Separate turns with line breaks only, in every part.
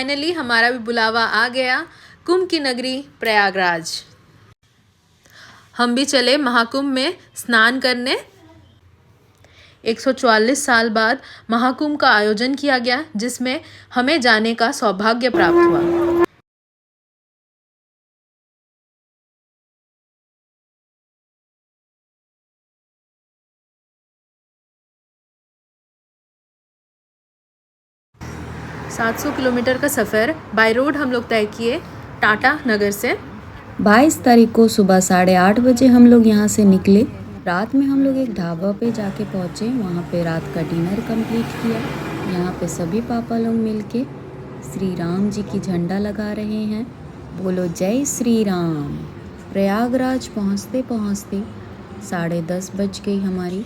Finally हमारा भी बुलावा आ गया कुंभ की नगरी प्रयागराज। हम भी चले महाकुंभ में स्नान करने। 144 साल बाद महाकुंभ का आयोजन किया गया, जिसमें हमें जाने का सौभाग्य प्राप्त हुआ। सात 700 किलोमीटर का सफ़र बाय रोड हम लोग तय किए टाटा नगर से।
22 तारीख को सुबह 8:30 बजे हम लोग यहाँ से निकले। रात में हम लोग एक ढाबा पे जाके पहुँचे, वहाँ पे रात का डिनर कंप्लीट किया। यहाँ पे सभी पापा लोग मिलके श्री राम जी की झंडा लगा रहे हैं। बोलो जय श्री राम। प्रयागराज पहुँचते पहुँचते 10:30 बज गई हमारी।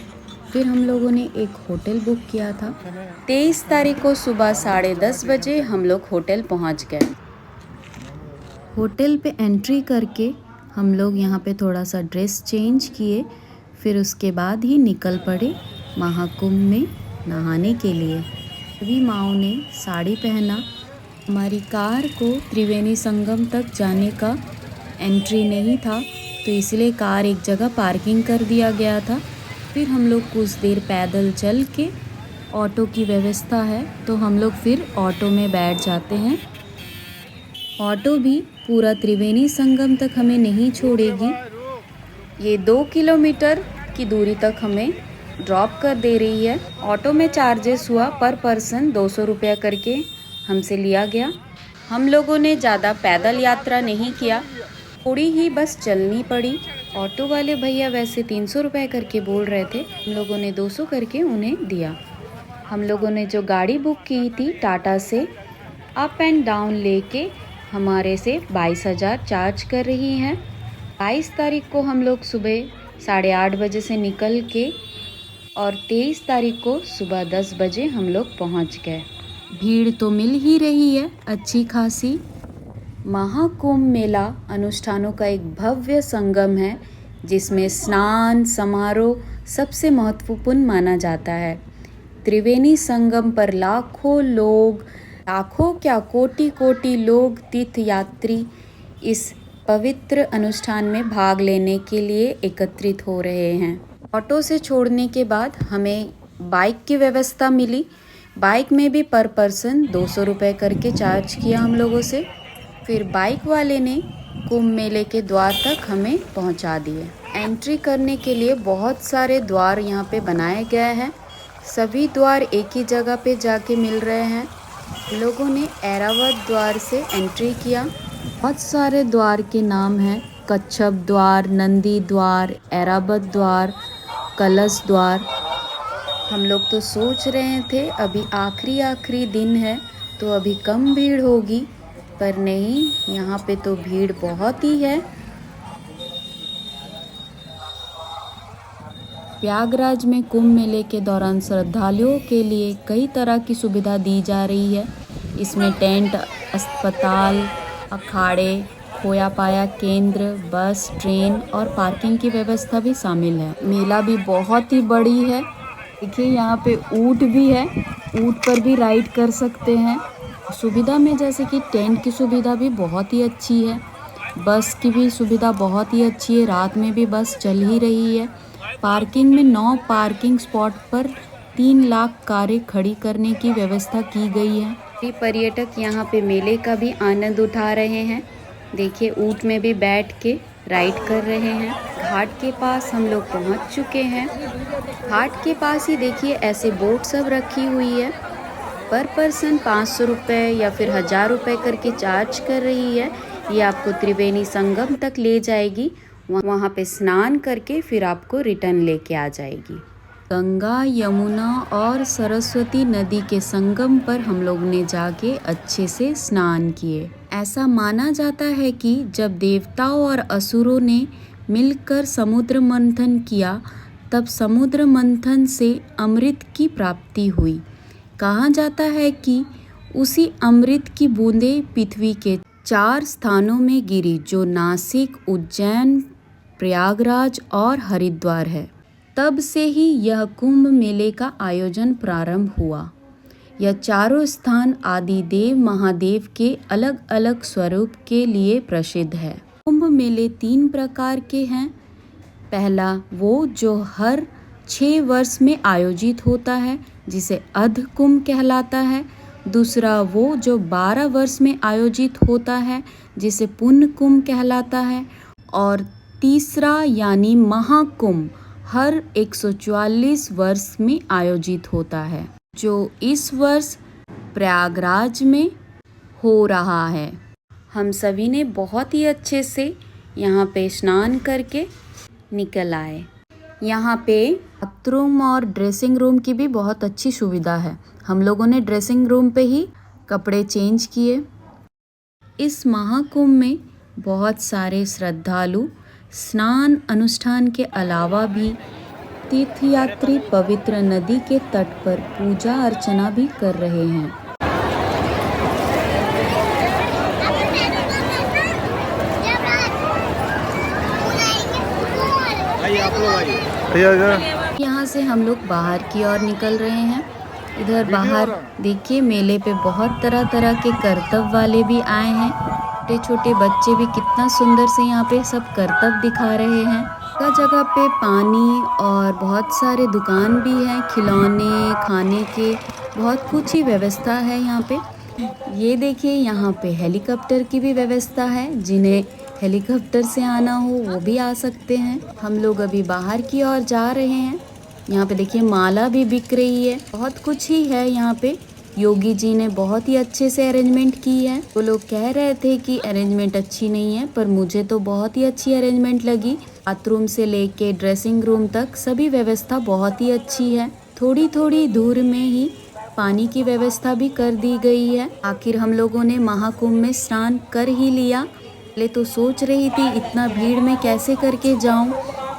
फिर हम लोगों ने एक होटल बुक किया था। 23 तारीख को सुबह 10:30 बजे हम लोग होटल पहुँच गए। होटल पे एंट्री करके हम लोग यहाँ पे थोड़ा सा ड्रेस चेंज किए, फिर उसके बाद ही निकल पड़े महाकुंभ में नहाने के लिए। सभी माँओं ने साड़ी पहना। हमारी कार को त्रिवेणी संगम तक जाने का एंट्री नहीं था, तो इसलिए कार एक जगह पार्किंग कर दिया गया था। फिर हम लोग कुछ देर पैदल चल के, ऑटो की व्यवस्था है तो हम लोग फिर ऑटो में बैठ जाते हैं। ऑटो भी पूरा त्रिवेणी संगम तक हमें नहीं छोड़ेगी। ये 2 किलोमीटर की दूरी तक हमें ड्रॉप कर दे रही है। ऑटो में चार्जेस हुआ पर पर्सन 200 रुपया करके हमसे लिया गया। हम लोगों ने ज़्यादा पैदल यात्रा नहीं किया, थोड़ी ही बस चलनी पड़ी। ऑटो वाले भैया वैसे 300 रुपये करके बोल रहे थे, हम लोगों ने 200 करके उन्हें दिया। हम लोगों ने जो गाड़ी बुक की थी टाटा से, अप एंड डाउन लेके हमारे से 22,000 चार्ज कर रही हैं। 22 तारीख को हम लोग सुबह 8:30 बजे से निकल के और 23 तारीख को सुबह 10 बजे हम लोग पहुंच गए। भीड़ तो मिल ही रही है अच्छी खासी। महाकुंभ मेला अनुष्ठानों का एक भव्य संगम है, जिसमें स्नान समारोह सबसे महत्वपूर्ण माना जाता है। त्रिवेणी संगम पर लाखों लोग, लाखों क्या कोटि कोटि लोग तीर्थयात्री इस पवित्र अनुष्ठान में भाग लेने के लिए एकत्रित हो रहे हैं। ऑटो से छोड़ने के बाद हमें बाइक की व्यवस्था मिली। बाइक में भी पर पर्सन 200 रुपये करके चार्ज किया हम लोगों से। फिर बाइक वाले ने कुंभ मेले के द्वार तक हमें पहुंचा दिए। एंट्री करने के लिए बहुत सारे द्वार यहाँ पे बनाए गए हैं। सभी द्वार एक ही जगह पे जाके मिल रहे हैं। लोगों ने ऐरावत द्वार से एंट्री किया। बहुत सारे द्वार के नाम हैं, कच्छप द्वार, नंदी द्वार, ऐरावत द्वार, कलश द्वार। हम लोग तो सोच रहे थे अभी आखिरी दिन है तो अभी कम भीड़ होगी, पर नहीं, यहाँ पे तो भीड़ बहुत ही है। प्रयागराज में कुंभ मेले के दौरान श्रद्धालुओं के लिए कई तरह की सुविधा दी जा रही है। इसमें टेंट, अस्पताल, अखाड़े, खोया पाया केंद्र, बस, ट्रेन और पार्किंग की व्यवस्था भी शामिल है। मेला भी बहुत ही बड़ी है। देखिए यहाँ पे ऊंट भी है, ऊंट पर भी राइड कर सकते हैं। सुविधा में जैसे कि टेंट की सुविधा भी बहुत ही अच्छी है, बस की भी सुविधा बहुत ही अच्छी है, रात में भी बस चल ही रही है। पार्किंग में 9 पार्किंग स्पॉट पर 3 लाख कारें खड़ी करने की व्यवस्था की गई है। भी पर्यटक यहाँ पे मेले का भी आनंद उठा रहे हैं। देखिए ऊंट में भी बैठ के राइड कर रहे हैं। घाट के पास हम लोग पहुँच चुके हैं। घाट के पास ही देखिए ऐसे बोट सब रखी हुई है। पर पर्सन 500 रुपये या फिर 1000 रुपये करके चार्ज कर रही है। ये आपको त्रिवेणी संगम तक ले जाएगी। वहाँ पे स्नान करके फिर आपको रिटर्न लेके आ जाएगी। गंगा, यमुना और सरस्वती नदी के संगम पर हम लोग ने जाके अच्छे से स्नान किए। ऐसा माना जाता है कि जब देवताओं और असुरों ने मिलकर समुद्र मंथन किया, तब समुद्र मंथन से अमृत की प्राप्ति हुई। कहा जाता है कि उसी अमृत की बूंदें पृथ्वी के 4 स्थानों में गिरी, जो नासिक, उज्जैन, प्रयागराज और हरिद्वार है। तब से ही यह कुंभ मेले का आयोजन प्रारंभ हुआ। यह चारों स्थान आदि देव महादेव के अलग अलग स्वरूप के लिए प्रसिद्ध है। कुंभ मेले 3 प्रकार के हैं। पहला वो जो हर 6 वर्ष में आयोजित होता है, जिसे अर्ध कुंभ कहलाता है। दूसरा वो जो 12 वर्ष में आयोजित होता है, जिसे पुण्य कुंभ कहलाता है। और तीसरा यानी महाकुंभ हर 144 वर्ष में आयोजित होता है, जो इस वर्ष प्रयागराज में हो रहा है। हम सभी ने बहुत ही अच्छे से यहाँ पे स्नान करके निकल आए। यहाँ पे बाथरूम और ड्रेसिंग रूम की भी बहुत अच्छी सुविधा है। हम लोगों ने ड्रेसिंग रूम पे ही कपड़े चेंज किए। इस महाकुंभ में बहुत सारे श्रद्धालु स्नान अनुष्ठान के अलावा भी तीर्थयात्री पवित्र नदी के तट पर पूजा अर्चना भी कर रहे हैं। यहाँ से हम लोग बाहर की ओर निकल रहे हैं। इधर बाहर देखिए मेले पे बहुत तरह तरह के करतब वाले भी आए हैं। छोटे छोटे बच्चे भी कितना सुंदर से यहाँ पे सब करतब दिखा रहे हैं। जगह जगह पे पानी और बहुत सारे दुकान भी हैं, खिलौने खाने के बहुत कुछ ही व्यवस्था है यहाँ पे। ये देखिए यहाँ पे हेलीकॉप्टर की भी व्यवस्था है, जिन्हें हेलीकॉप्टर से आना हो वो भी आ सकते हैं। हम लोग अभी बाहर की ओर जा रहे हैं। यहाँ पे देखिए माला भी बिक रही है, बहुत कुछ ही है यहाँ पे। योगी जी ने बहुत ही अच्छे से अरेंजमेंट की है। वो लोग कह रहे थे कि अरेंजमेंट अच्छी नहीं है, पर मुझे तो बहुत ही अच्छी अरेंजमेंट लगी। बाथरूम से लेके ड्रेसिंग रूम तक सभी व्यवस्था बहुत ही अच्छी है। थोड़ी थोड़ी दूर में ही पानी की व्यवस्था भी कर दी गई है। आखिर हम लोगों ने महाकुंभ में स्नान कर ही लिया। पहले तो सोच रही थी इतना भीड़ में कैसे करके जाऊं,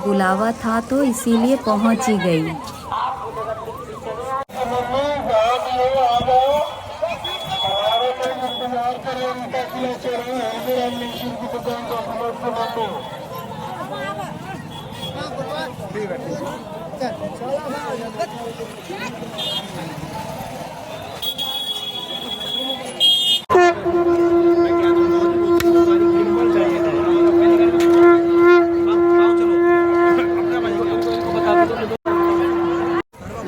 बुलावा था तो इसीलिए पहुंच ही गई।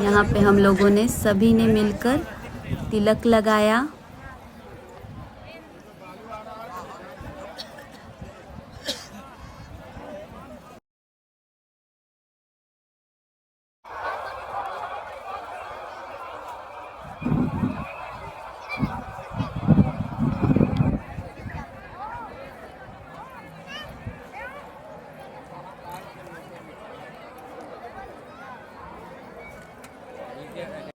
यहाँ पे हम लोगों ने सभी ने मिलकर तिलक लगाया।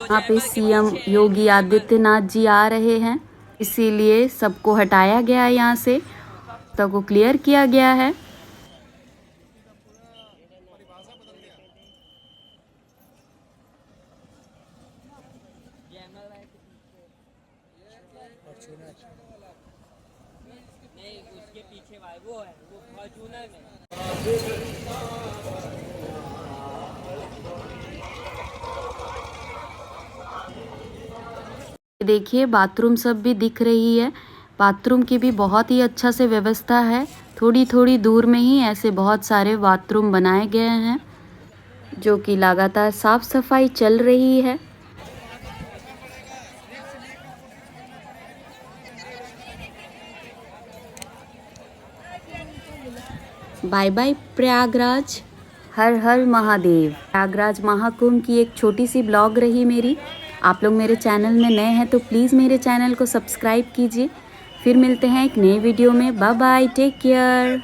यहाँ पे सीएम योगी आदित्यनाथ जी आ रहे हैं, इसीलिए सबको हटाया गया है यहाँ से, सबको क्लियर किया गया है। देखिए बाथरूम सब भी दिख रही है। बाथरूम की भी बहुत ही अच्छा से व्यवस्था है। थोड़ी थोड़ी दूर में ही ऐसे बहुत सारे बाथरूम बनाए गए हैं, जो कि लगातार साफ सफाई चल रही है। बाय बाय प्रयागराज, हर हर महादेव। प्रयागराज महाकुंभ की एक छोटी सी ब्लॉग रही मेरी। आप लोग मेरे चैनल में नए हैं तो प्लीज़ मेरे चैनल को सब्सक्राइब कीजिए। फिर मिलते हैं एक नए वीडियो में। Bye bye, take care.